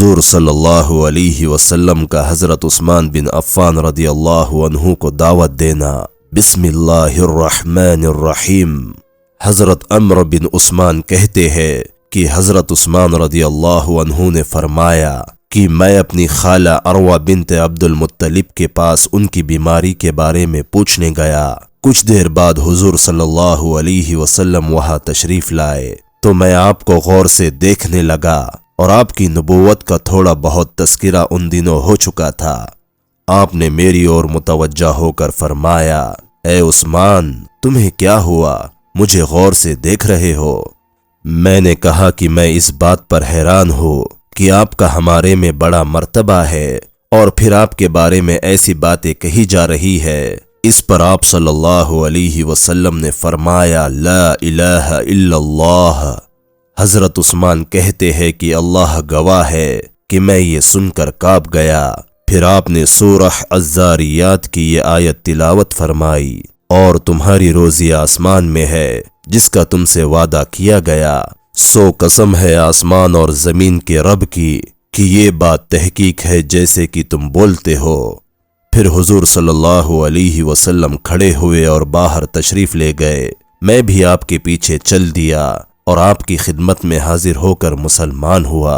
حضور صلی اللہ علیہ وسلم کا حضرت عثمان بن عفان رضی اللہ عنہ کو دعوت دینا۔ بسم اللہ الرحمن الرحیم۔ حضرت عمرو بن عثمان کہتے ہیں کہ حضرت عثمان رضی اللہ عنہ نے فرمایا کہ میں اپنی خالہ عروہ بنت عبد المطلب کے پاس ان کی بیماری کے بارے میں پوچھنے گیا۔ کچھ دیر بعد حضور صلی اللہ علیہ وسلم وہاں تشریف لائے تو میں آپ کو غور سے دیکھنے لگا اور آپ کی نبوت کا تھوڑا بہت تذکرہ ان دنوں ہو چکا تھا۔ آپ نے میری اور متوجہ ہو کر فرمایا، اے عثمان، تمہیں کیا ہوا؟ مجھے غور سے دیکھ رہے ہو؟ میں نے کہا کہ میں اس بات پر حیران ہوں کہ آپ کا ہمارے میں بڑا مرتبہ ہے اور پھر آپ کے بارے میں ایسی باتیں کہی جا رہی ہے۔ اس پر آپ صلی اللہ علیہ وسلم نے فرمایا، لا الہ الا اللہ۔ حضرت عثمان کہتے ہیں کہ اللہ گواہ ہے کہ میں یہ سن کر کانپ گیا۔ پھر آپ نے سورہ الذاریات کی یہ آیت تلاوت فرمائی، اور تمہاری روزی آسمان میں ہے جس کا تم سے وعدہ کیا گیا، سو قسم ہے آسمان اور زمین کے رب کی کہ یہ بات تحقیق ہے جیسے کہ تم بولتے ہو۔ پھر حضور صلی اللہ علیہ وسلم کھڑے ہوئے اور باہر تشریف لے گئے۔ میں بھی آپ کے پیچھے چل دیا اور آپ کی خدمت میں حاضر ہو کر مسلمان ہوا۔